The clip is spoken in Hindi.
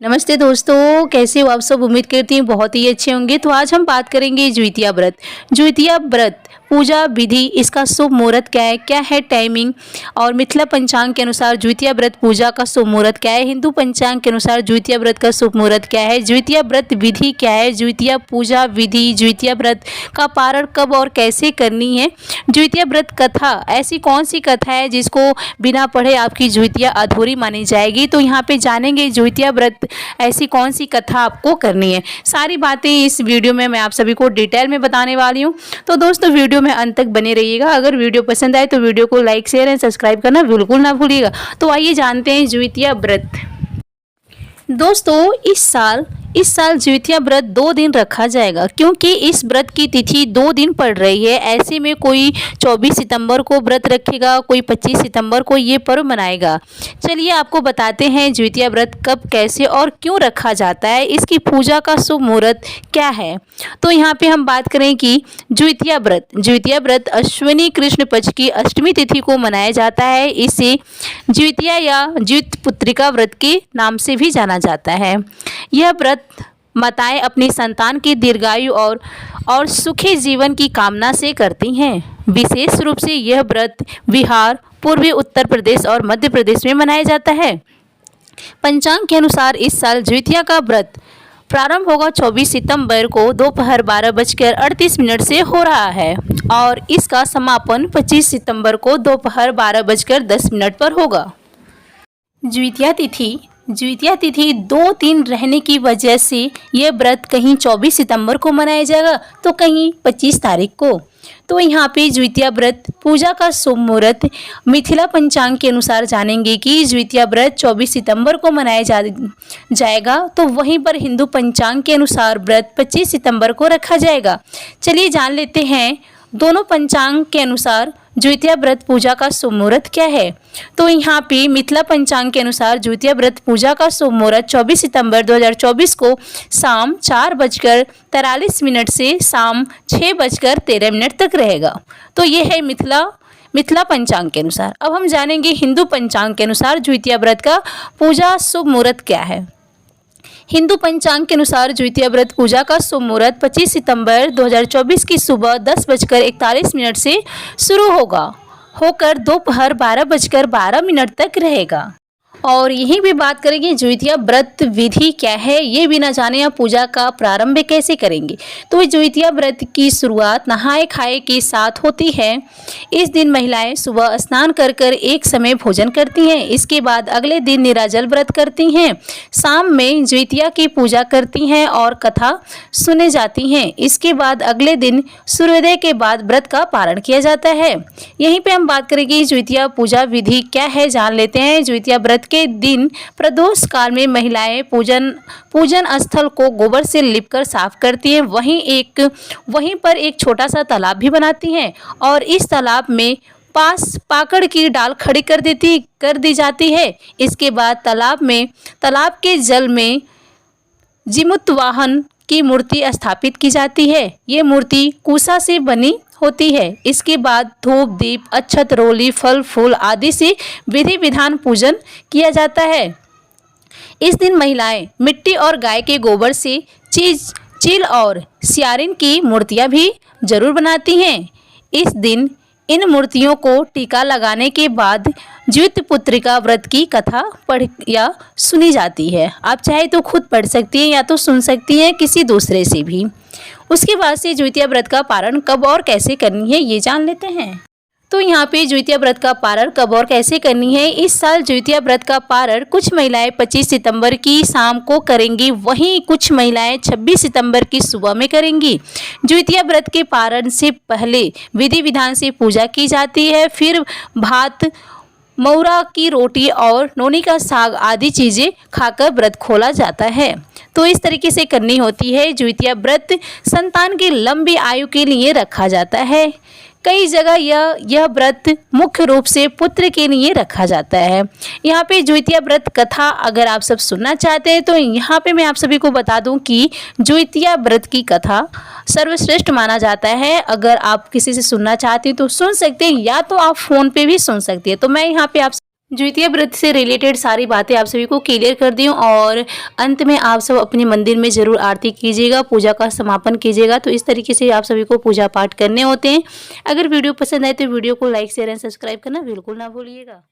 नमस्ते दोस्तों, कैसे हो आप सब। उम्मीद करती हूँ बहुत ही अच्छे होंगे। तो आज हम बात करेंगे ज्वितिया व्रत। ज्वितिया व्रत पूजा विधि, इसका शुभ मुहूर्त क्या है टाइमिंग, और मिथिला पंचांग के अनुसार ज्वितिया व्रत पूजा का शुभ मुहूर्त क्या है, हिंदू पंचांग के अनुसार ज्वितिया व्रत का शुभ मुहूर्त क्या है, ज्वितिया व्रत विधि क्या है, ज्वितिया पूजा विधि, ज्वितिया व्रत का पारण कब और कैसे करनी है, ज्वितिया व्रत कथा, ऐसी कौन सी कथा है जिसको बिना पढ़े आपकी ज्वितिया अधूरी मानी जाएगी। तो यहाँ पे जानेंगे ज्वितिया व्रत ऐसी कौन सी कथा आपको करनी है। सारी बातें इस वीडियो में मैं आप सभी को डिटेल में बताने वाली हूँ। तो दोस्तों वीडियो में अंत तक बने रहिएगा। अगर वीडियो पसंद आए तो वीडियो को लाइक शेयर एंड सब्सक्राइब करना बिल्कुल ना भूलिएगा। तो आइए जानते हैं ज्वितिया व्रत। दोस्तों इस साल ज्वितिया व्रत 2 दिन रखा जाएगा, क्योंकि इस व्रत की तिथि 2 दिन पड़ रही है। ऐसे में कोई 24 सितंबर को व्रत रखेगा, कोई 25 सितंबर को ये पर्व मनाएगा। चलिए आपको बताते हैं ज्वितिया व्रत कब, कैसे और क्यों रखा जाता है, इसकी पूजा का शुभ मुहूर्त क्या है। तो यहाँ पे हम बात करें कि ज्वितिया व्रत अश्विनी कृष्ण पक्ष की अष्टमी तिथि को मनाया जाता है। इसे ज्वितिया या ज्वितपुत्रिका व्रत के नाम से भी जाना जाता है। यह व्रत माताएं अपनी संतान की दीर्घायु और सुखी जीवन की कामना से करती हैं। विशेष रूप से यह व्रत बिहार, पूर्वी उत्तर प्रदेश और मध्य प्रदेश में मनाया जाता है। पंचांग के अनुसार इस साल ज्वितिया का व्रत प्रारंभ होगा 24 सितंबर को दोपहर 12:38 से हो रहा है और इसका समापन 25 सितंबर को दोपहर 12:10 पर होगा। ज्वितिया तिथि 2 दिन रहने की वजह से यह व्रत कहीं 24 सितंबर को मनाया जाएगा तो कहीं 25 तारीख को। तो यहाँ पे ज्वितिया व्रत पूजा का शुभ मुहूर्त मिथिला पंचांग के अनुसार जानेंगे कि ज्वितिया व्रत 24 सितंबर को मनाया जाएगा, तो वहीं पर हिंदू पंचांग के अनुसार व्रत 25 सितंबर को रखा जाएगा। चलिए जान लेते हैं दोनों पंचांग के अनुसार ज्वितिया व्रत पूजा का शुभ मुहूर्त क्या है। तो यहाँ पे मिथिला पंचांग के अनुसार ज्वितिया व्रत पूजा का शुभ मुहूर्त 24 सितंबर 2024 को शाम 4:43 से शाम 6:13 तक रहेगा। तो ये है मिथिला पंचांग के अनुसार। अब हम जानेंगे हिंदू पंचांग के अनुसार ज्वितिया व्रत का पूजा शुभ मुहूर्त क्या है। हिंदू पंचांग के अनुसार ज्वितिया व्रत पूजा का शुभ मुहूर्त 25 सितंबर 2024 की सुबह 10:41 से शुरू होकर दोपहर 12:12 तक रहेगा। और यहीं भी बात करेंगे ज्वितिया व्रत विधि क्या है, ये भी ना जाने आप पूजा का प्रारंभ कैसे करेंगे। तो ज्वितिया व्रत की शुरुआत नहाए खाए के साथ होती है। इस दिन महिलाएं सुबह स्नान कर एक समय भोजन करती हैं। इसके बाद अगले दिन निराजल व्रत करती हैं। शाम में ज्वितिया की पूजा करती हैं और कथा सुने जाती हैं। इसके बाद अगले दिन सूर्योदय के बाद व्रत का पारण किया जाता है। यहीं पे हम बात करेंगे ज्वितिया पूजा विधि क्या है, जान लेते हैं। ज्वितिया व्रत के दिन प्रदोष काल में महिलाएं पूजन स्थल को गोबर से लिपकर साफ करती हैं। वहीं पर एक छोटा सा तालाब भी बनाती हैं और इस तालाब में पास पाकड़ की डाल खड़ी कर दी जाती है। इसके बाद तालाब के जल में जीमूत वाहन की मूर्ति स्थापित की जाती है। ये मूर्ति कुशा से बनी होती है। इसके बाद धूप दीप अक्षत रोली फल फूल आदि से विधि विधान पूजन किया जाता है। इस दिन महिलाएं मिट्टी और गाय के गोबर से चील और सियारिन की मूर्तियां भी जरूर बनाती हैं। इस दिन इन मूर्तियों को टीका लगाने के बाद ज्वितपुत्रिका व्रत की कथा पढ़ या सुनी जाती है। आप चाहे तो खुद पढ़ सकती हैं या तो सुन सकती हैं किसी दूसरे से भी। उसके बाद से ज्वितिया व्रत का पारण कब और कैसे करनी है ये जान लेते हैं। तो यहाँ पे ज्वितिया व्रत का पारण कब और कैसे करनी है। इस साल ज्वितिया व्रत का पारण कुछ महिलाएं 25 सितंबर की शाम को करेंगी, वहीं कुछ महिलाएं 26 सितंबर की सुबह में करेंगी। ज्वितिया व्रत के पारण से पहले विधि विधान से पूजा की जाती है। फिर भात, मऊरा की रोटी और नोनी का साग आदि चीज़ें खाकर व्रत खोला जाता है। तो इस तरीके से करनी होती है। ज्वितिया व्रत संतान की लंबी आयु के लिए रखा जाता है। कई जगह यह व्रत मुख्य रूप से पुत्र के लिए रखा जाता है। यहाँ पे ज्वितिया व्रत कथा अगर आप सब सुनना चाहते हैं तो यहाँ पे मैं आप सभी को बता दूं कि ज्वितिया व्रत की कथा सर्वश्रेष्ठ माना जाता है। अगर आप किसी से सुनना चाहते हैं तो सुन सकते हैं, या तो आप फ़ोन पे भी सुन सकते हैं। तो मैं यहाँ पे आप द्वितीय व्रत से रिलेटेड सारी बातें आप सभी को क्लियर कर दी हूँ और अंत में आप सब अपने मंदिर में ज़रूर आरती कीजिएगा, पूजा का समापन कीजिएगा। तो इस तरीके से आप सभी को पूजा पाठ करने होते हैं। अगर वीडियो पसंद आए तो वीडियो को लाइक शेयर एंड सब्सक्राइब करना बिल्कुल ना भूलिएगा।